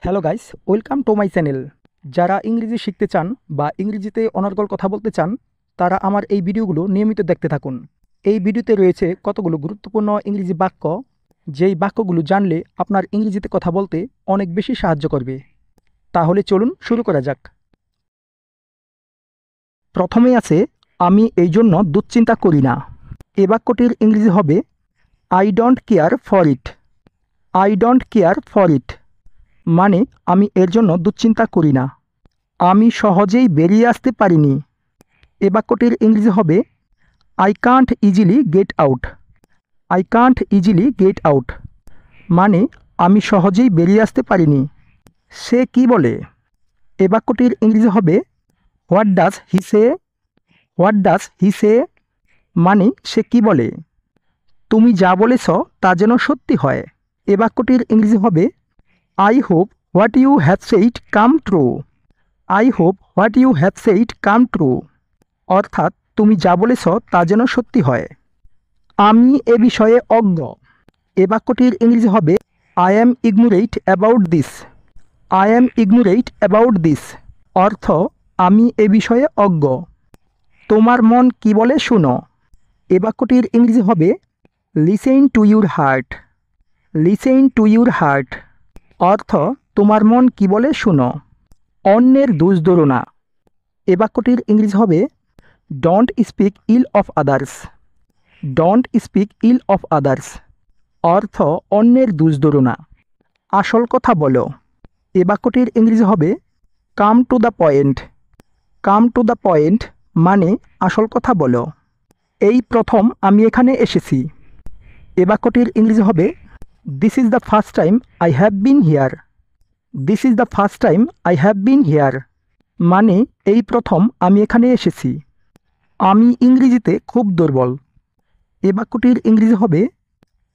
Hello guys, welcome to my channel. যারা ইংরেজি শিখতে চান বা ইংরেজিতে অনর্গল কথা বলতে চান তারা আমার এই ভিডিওগুলো নিয়মিত দেখতে থাকুন। এই ভিডিওতে রয়েছে কতগুলো গুরুত্বপূর্ণ ইংরেজি বাক্য, যেই বাক্যগুলো জানলে আপনার ইংরেজিতে কথা বলতে অনেক বেশি সাহায্য করবে। তাহলে চলুন শুরু করা যাক। প্রথমেই আছে আমি এই জন্য দুশ্চিন্তা করি না। এ বাক্যটির ইংরেজি হবে I don't care for it. I don't care for it মানে আমি এর জন্য দুশ্চিন্তা করি না। আমি সহজেই বেরিয়ে আসতে পারিনি। এ বাক্যটির ইংরেজি হবে I can't easily get out. I can't easily get out মানে আমি সহজেই বেরিয়ে আসতে পারিনি। সে কি বলে? এ বাক্যটির ইংরেজি হবে what does he say. What does he say মানে সে কি বলে। তুমি যা বলেছ তা যেন সত্যি হয়। এ বাক্যটির ইংরেজি হবে I hope what you have said come true. I hope what you have said come true অর্থাৎ তুমি যা বলেছ তা যেন সত্যি হয়। আমি এ বিষয়ে অজ্ঞ। এ বাক্যটির ইংরেজি হবে I am ignorant about this. I am ignorant about this অর্থ আমি এ বিষয়ে অজ্ঞ। তোমার মন কি বলে শুনো। এ বাক্যটির ইংরেজি হবে listen to your heart. Listen to your heart অর্থ তোমার মন কি বলে শুনো। অন্যের দোষ ধরো না। এ বাক্যটির ইংরেজি হবে don't speak ill of others. Don't speak ill of others অর্থ অন্যের দোষ ধরো না। আসল কথা বলো। এ বাক্যটির ইংরেজি হবে come to the point. Come to the point মানে আসল কথা বলো। এই প্রথম আমি এখানে এসেছি। এ বাক্যটির ইংরেজি হবে this is the first time I have been here. This is the first time I have been here মানে এই প্রথম আমি এখানে এসেছি। আমি ইংরেজিতে খুব দুর্বল। এ বাক্যটির ইংরেজি হবে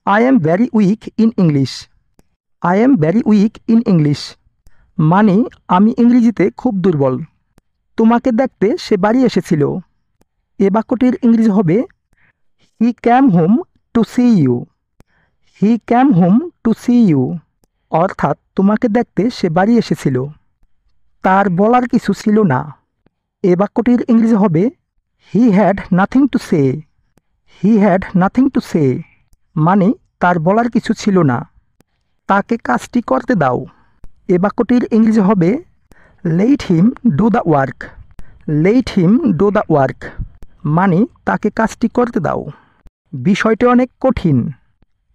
I am very weak in English. I am very weak in English মানে আমি ইংরেজিতে খুব দুর্বল। তোমাকে দেখতে সে বাড়ি এসেছিল। এ বাক্যটির ইংরেজি হবে he came home to see you. He came home to see you অর্থাৎ তোমাকে দেখতে সে বাড়ি এসেছিল। তার বলার কিছু ছিল না। এ বাক্যটির ইংরেজি হবে he had nothing to say. He had nothing to say মানে তার বলার কিছু ছিল না। তাকে কাজটি করতে দাও। এ বাক্যটির ইংরেজি হবে let him do the work. Let him do the work মানে তাকে কাজটি করতে দাও। বিষয়টি অনেক কঠিন।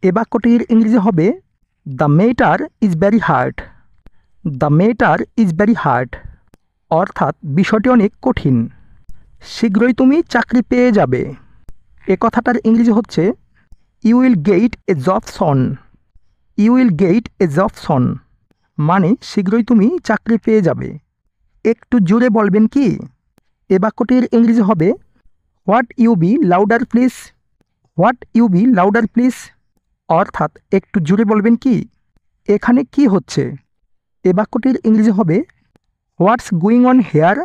এ বাক্যটির ইংরেজি হবে the matter is very hard. The matter is very hard অর্থাৎ বিষয়টি অনেক কঠিন। শীঘ্রই তুমি চাকরি পেয়ে যাবে। এ কথাটার ইংরেজি হচ্ছে you will get a job soon. You will get a job soon মানে শীঘ্রই তুমি চাকরি পেয়ে যাবে। একটু জোরে বলবেন কি? এ বাক্যটির ইংরেজি হবে what you be louder please. What you be louder please অর্থাৎ একটু জোরে বলবেন কি? এখানে কি হচ্ছে? এ বাক্যটির ইংরেজি হবে what's going on here.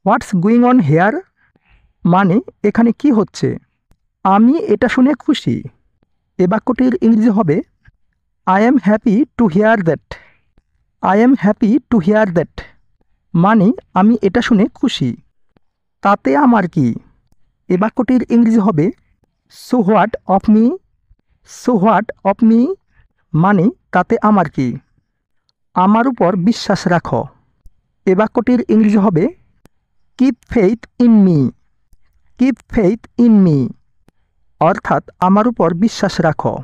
What's going on here মানে এখানে কি হচ্ছে? আমি এটা শুনে খুশি। এ বাক্যটির ইংরেজি হবে I am happy to here that. I am happy to here that মানে আমি এটা শুনে খুশি। তাতে আমার কি? এ বাক্যটির ইংরেজি হবে so what of me. So what of me মানে তাতে আমার কি? আমার উপর বিশ্বাস রাখো। এ বাক্যটির ইংরেজি হবে keep faith in me. Keep faith in me অর্থাৎ আমার উপর বিশ্বাস রাখো।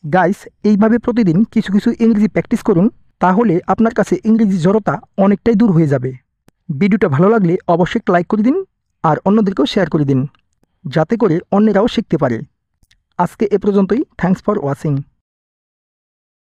গাইস, এইভাবে প্রতিদিন কিছু কিছু ইংরেজি প্র্যাকটিস করুন, তাহলে আপনার কাছে ইংরেজি জড়তা অনেকটাই দূর হয়ে যাবে। ভিডিওটা ভালো লাগলে অবশ্যই লাইক করে দিন আর অন্যদেরকেও শেয়ার করে দিন, যাতে করে অন্যেরাও শিখতে পারে। আজকে এ পর্যন্তই। Thanks for watching.